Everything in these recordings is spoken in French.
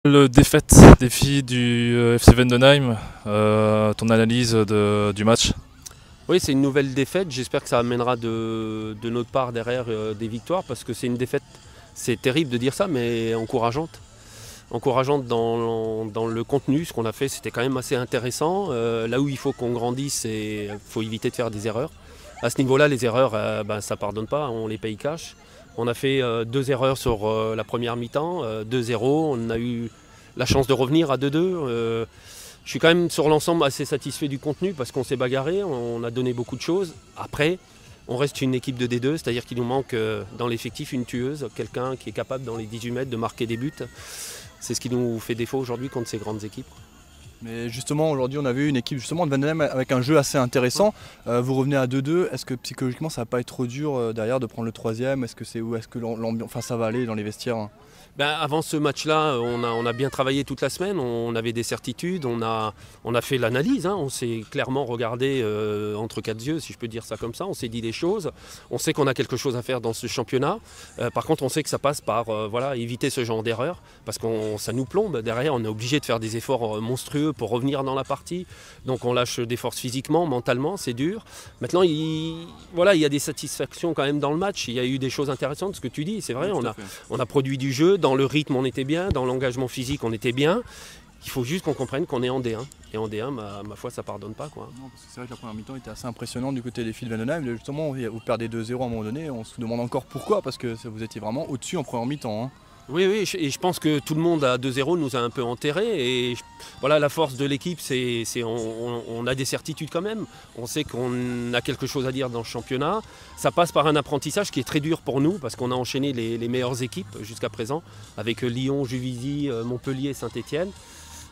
Le défaite des filles du FC Vendenheim, ton analyse du match? Oui, c'est une nouvelle défaite. J'espère que ça amènera de notre part derrière des victoires parce que c'est une défaite, c'est terrible de dire ça, mais encourageante. Encourageante dans le contenu. Ce qu'on a fait, c'était quand même assez intéressant. Là où il faut qu'on grandisse, il faut éviter de faire des erreurs. À ce niveau-là, les erreurs, ça ne pardonne pas, on les paye cash. On a fait 2 erreurs sur la première mi-temps, 2-0. On a eu la chance de revenir à 2-2. Je suis quand même sur l'ensemble assez satisfait du contenu parce qu'on s'est bagarré, on a donné beaucoup de choses. Après, on reste une équipe de D2, c'est-à-dire qu'il nous manque dans l'effectif une tueuse, quelqu'un qui est capable dans les 18 mètres de marquer des buts. C'est ce qui nous fait défaut aujourd'hui contre ces grandes équipes. Mais justement, aujourd'hui, on a vu une équipe justement de Vendenheim avec un jeu assez intéressant. Vous revenez à 2-2. Est-ce que psychologiquement, ça va pas être trop dur derrière de prendre le troisième? Est-ce que c'est où? Est-ce que l'ambiance, enfin, ça va aller dans les vestiaires, hein? Avant ce match-là, on a bien travaillé toute la semaine, on avait des certitudes, on a fait l'analyse, hein, on s'est clairement regardé entre quatre yeux, si je peux dire ça comme ça, on s'est dit des choses, on sait qu'on a quelque chose à faire dans ce championnat. Par contre, on sait que ça passe par éviter ce genre d'erreur, parce que ça nous plombe derrière, on est obligé de faire des efforts monstrueux pour revenir dans la partie, donc on lâche des forces physiquement, mentalement, c'est dur. Maintenant, il y a des satisfactions quand même dans le match, il y a eu des choses intéressantes, ce que tu dis, c'est vrai, on a produit du jeu. Dans le rythme, on était bien. Dans l'engagement physique, on était bien. Il faut juste qu'on comprenne qu'on est en D1. Et en D1, ma foi, ça ne pardonne pas, quoi. Non, parce que c'est vrai que la première mi-temps était assez impressionnante du côté des filles de Vendenheim. Justement, vous perdez 2-0 à un moment donné. On se demande encore pourquoi, parce que vous étiez vraiment au-dessus en première mi-temps, hein. Oui, et je pense que tout le monde à 2-0 nous a un peu enterrés. Et la force de l'équipe, c'est on a des certitudes quand même. On sait qu'on a quelque chose à dire dans le championnat. Ça passe par un apprentissage qui est très dur pour nous parce qu'on a enchaîné les meilleures équipes jusqu'à présent avec Lyon, Juvisy, Montpellier, Saint-Etienne.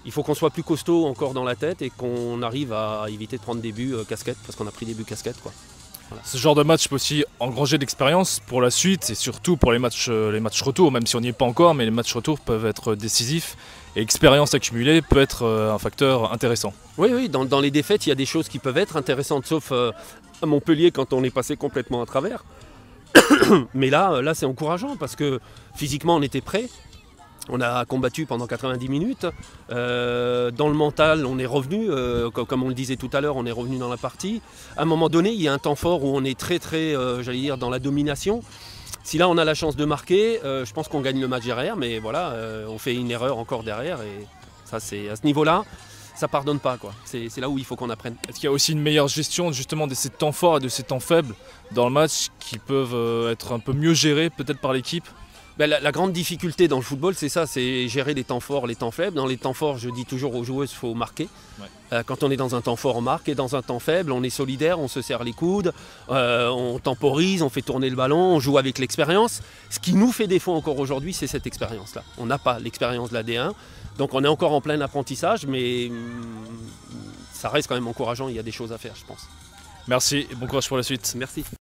Il faut qu'on soit plus costaud encore dans la tête et qu'on arrive à éviter de prendre des buts casquettes parce qu'on a pris des buts casquettes, quoi. Voilà. Ce genre de match peut aussi engranger de l'expérience pour la suite et surtout pour les matchs retour, même si on n'y est pas encore, mais les matchs retour peuvent être décisifs et l'expérience accumulée peut être un facteur intéressant. Oui, dans les défaites, il y a des choses qui peuvent être intéressantes, sauf à Montpellier quand on est passé complètement à travers. Mais là c'est encourageant parce que physiquement on était prêts. On a combattu pendant 90 minutes. Dans le mental, on est revenu, comme on le disait tout à l'heure, on est revenu dans la partie. À un moment donné, il y a un temps fort où on est très, dans la domination. Si là, on a la chance de marquer, je pense qu'on gagne le match derrière, mais on fait une erreur encore derrière. Et ça, c'est à ce niveau-là, ça pardonne pas, quoi. C'est là où il faut qu'on apprenne. Est-ce qu'il y a aussi une meilleure gestion justement de ces temps forts et de ces temps faibles dans le match qui peuvent être un peu mieux gérés peut-être par l'équipe? La grande difficulté dans le football, c'est ça, c'est gérer les temps forts, les temps faibles. Dans les temps forts, je dis toujours aux joueuses, il faut marquer. Ouais. Quand on est dans un temps fort, on marque. Et dans un temps faible, on est solidaire, on se serre les coudes, on temporise, on fait tourner le ballon, on joue avec l'expérience. Ce qui nous fait défaut encore aujourd'hui, c'est cette expérience-là. On n'a pas l'expérience de la D1. Donc on est encore en plein apprentissage, mais ça reste quand même encourageant. Il y a des choses à faire, je pense. Merci et bon courage pour la suite. Merci.